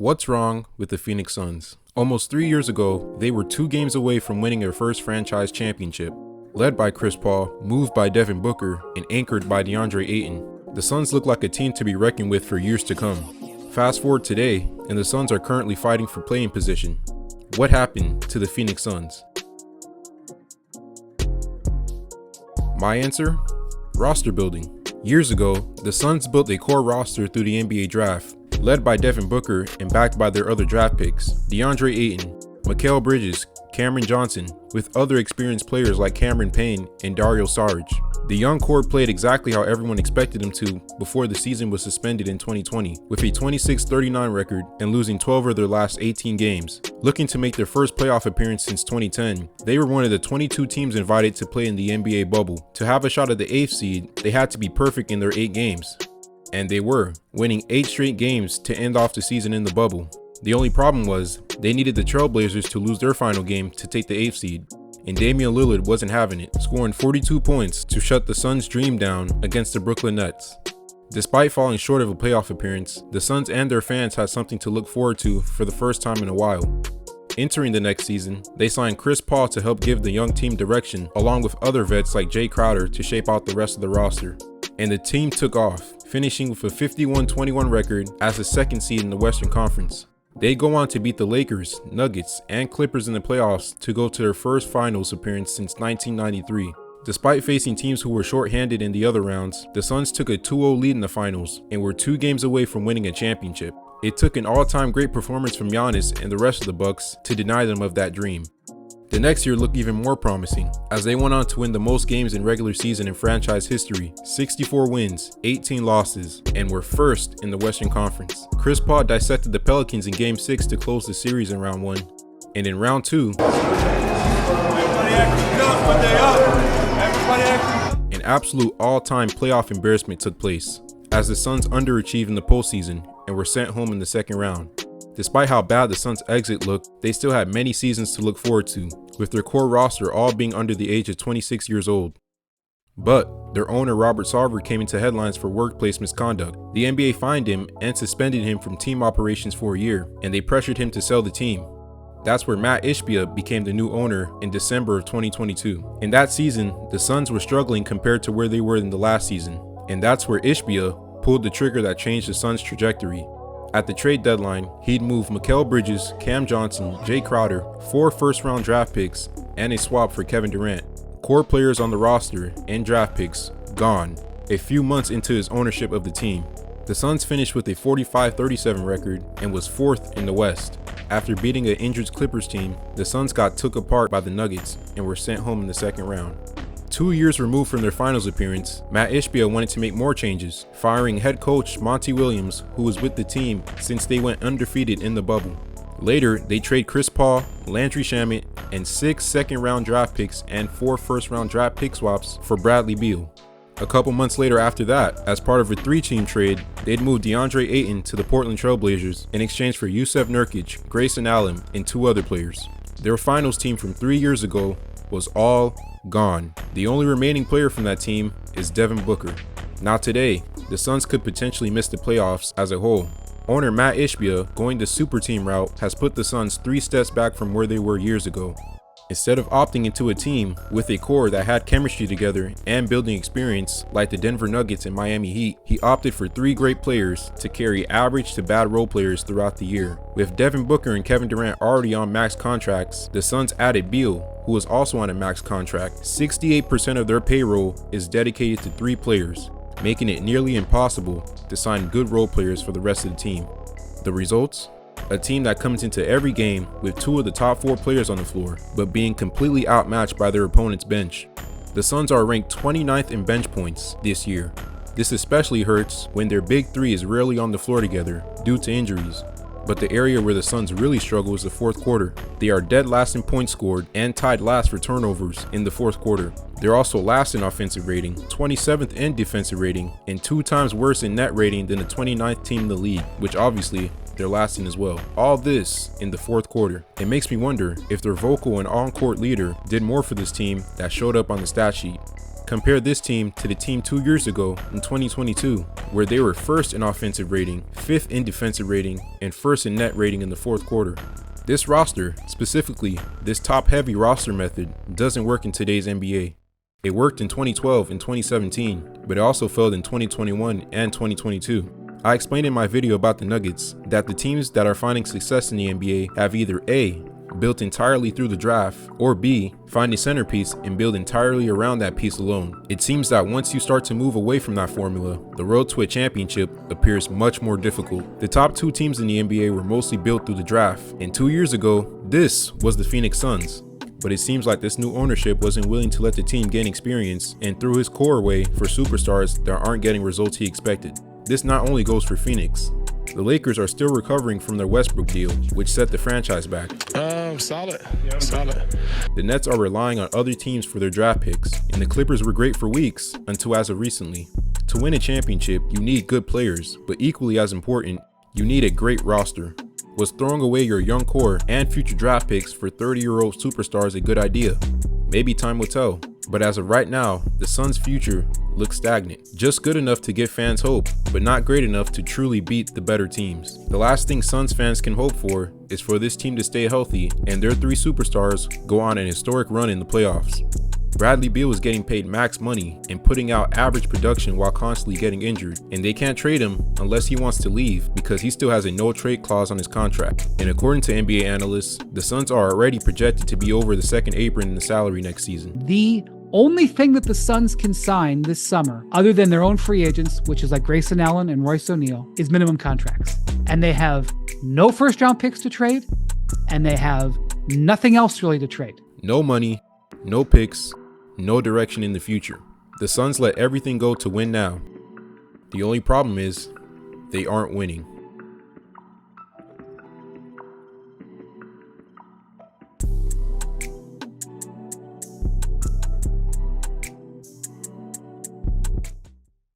What's wrong with the Phoenix Suns? Almost 3 years ago, they were 2 games away from winning their first franchise championship. Led by Chris Paul, moved by Devin Booker, and anchored by DeAndre Ayton, the Suns look like a team to be reckoned with for years to come. Fast forward today, and the Suns are currently fighting for playing position. What happened to the Phoenix Suns? My answer? Roster building. Years ago, the Suns built a core roster through the NBA draft, led by Devin Booker and backed by their other draft picks, DeAndre Ayton, Mikal Bridges, Cameron Johnson, with other experienced players like Cameron Payne and Dario Saric. The young core played exactly how everyone expected them to before the season was suspended in 2020, with a 26-39 record and losing 12 of their last 18 games. Looking to make their first playoff appearance since 2010, they were one of the 22 teams invited to play in the NBA bubble. To have a shot at the 8th seed, they had to be perfect in their 8 games. And they were, winning 8 straight games to end off the season in the bubble. The only problem was, they needed the Trailblazers to lose their final game to take the 8th seed, and Damian Lillard wasn't having it, scoring 42 points to shut the Suns' dream down against the Brooklyn Nets. Despite falling short of a playoff appearance, the Suns and their fans had something to look forward to for the first time in a while. Entering the next season, they signed Chris Paul to help give the young team direction, along with other vets like Jay Crowder to shape out the rest of the roster. And the team took off, finishing with a 51-21 record as the 2nd seed in the Western Conference. They go on to beat the Lakers, Nuggets, and Clippers in the playoffs to go to their first finals appearance since 1993. Despite facing teams who were shorthanded in the other rounds, the Suns took a 2-0 lead in the finals and were 2 games away from winning a championship. It took an all-time great performance from Giannis and the rest of the Bucks to deny them of that dream. The next year looked even more promising, as they went on to win the most games in regular season in franchise history, 64 wins, 18 losses, and were first in the Western Conference. Chris Paul dissected the Pelicans in Game 6 to close the series in Round 1. And in Round 2, an absolute all-time playoff embarrassment took place, as the Suns underachieved in the postseason and were sent home in the 2nd round. Despite how bad the Suns' exit looked, they still had many seasons to look forward to, with their core roster all being under the age of 26 years old. But their owner Robert Sarver came into headlines for workplace misconduct. The NBA fined him and suspended him from team operations for a year, and they pressured him to sell the team. That's where Matt Ishbia became the new owner in December of 2022. In that season, the Suns were struggling compared to where they were in the last season, and that's where Ishbia pulled the trigger that changed the Suns' trajectory. At the trade deadline, he'd moved Mikal Bridges, Cam Johnson, Jay Crowder, 4 first-round draft picks, and a swap for Kevin Durant. Core players on the roster and draft picks gone a few months into his ownership of the team. The Suns finished with a 45-37 record and was 4th in the West. After beating an injured Clippers team, the Suns got took apart by the Nuggets and were sent home in the 2nd round. 2 years removed from their finals appearance, Matt Ishbia wanted to make more changes, firing head coach Monty Williams, who was with the team since they went undefeated in the bubble. Later, they trade Chris Paul, Landry Shamet, and 6 second-round draft picks and 4 first-round draft pick swaps for Bradley Beal. A couple months later after that, as part of a 3-team trade, they'd moved DeAndre Ayton to the Portland Trailblazers in exchange for Jusuf Nurkic, Grayson Allen, and 2 other players. Their finals team from 3 years ago was all gone. The only remaining player from that team is Devin Booker. Now today, the Suns could potentially miss the playoffs as a whole. Owner Matt Ishbia, going the super team route, has put the Suns 3 steps back from where they were years ago. Instead of opting into a team with a core that had chemistry together and building experience like the Denver Nuggets and Miami Heat, he opted for 3 great players to carry average to bad role players throughout the year. With Devin Booker and Kevin Durant already on max contracts, the Suns added Beal, who was also on a max contract. 68% of their payroll is dedicated to 3 players, making it nearly impossible to sign good role players for the rest of the team. The results? A team that comes into every game with 2 of the top 4 players on the floor, but being completely outmatched by their opponent's bench. The Suns are ranked 29th in bench points this year. This especially hurts when their big 3 is rarely on the floor together due to injuries. But the area where the Suns really struggle is the 4th quarter. They are dead last in points scored and tied last for turnovers in the 4th quarter. They're also last in offensive rating, 27th in defensive rating, and 2 times worse in net rating than the 29th team in the league, which obviously they're last in as well. All this in the 4th quarter. It makes me wonder if their vocal and on-court leader did more for this team that showed up on the stat sheet. Compare this team to the team 2 years ago in 2022, where they were first in offensive rating, 5th in defensive rating, and 1st in net rating in the 4th quarter. This roster, specifically this top-heavy roster method, doesn't work in today's NBA. It worked in 2012 and 2017, but it also failed in 2021 and 2022. I explained in my video about the Nuggets that the teams that are finding success in the NBA have either A, built entirely through the draft, or B, find a centerpiece and build entirely around that piece alone. It seems that once you start to move away from that formula, the road to a championship appears much more difficult. The top 2 teams in the NBA were mostly built through the draft, and 2 years ago, this was the Phoenix Suns. But it seems like this new ownership wasn't willing to let the team gain experience and threw his core away for superstars that aren't getting results he expected. This not only goes for Phoenix. The Lakers are still recovering from their Westbrook deal, which set the franchise back. Solid. The Nets are relying on other teams for their draft picks, and the Clippers were great for weeks until as of recently. To win a championship, you need good players, but equally as important, you need a great roster. Was throwing away your young core and future draft picks for 30-year-old superstars a good idea? Maybe time will tell. But as of right now, the Suns' future looks stagnant. Just good enough to give fans hope, but not great enough to truly beat the better teams. The last thing Suns fans can hope for is for this team to stay healthy and their 3 superstars go on an historic run in the playoffs. Bradley Beal is getting paid max money and putting out average production while constantly getting injured, and they can't trade him unless he wants to leave because he still has a no trade clause on his contract. And according to NBA analysts, the Suns are already projected to be over the second apron in the salary next season. The only thing that the Suns can sign this summer, other than their own free agents, which is like Grayson Allen and Royce O'Neal, is minimum contracts. And they have no first round picks to trade, and they have nothing else really to trade. No money, no picks, no direction in the future. The Suns let everything go to win now. The only problem is they aren't winning.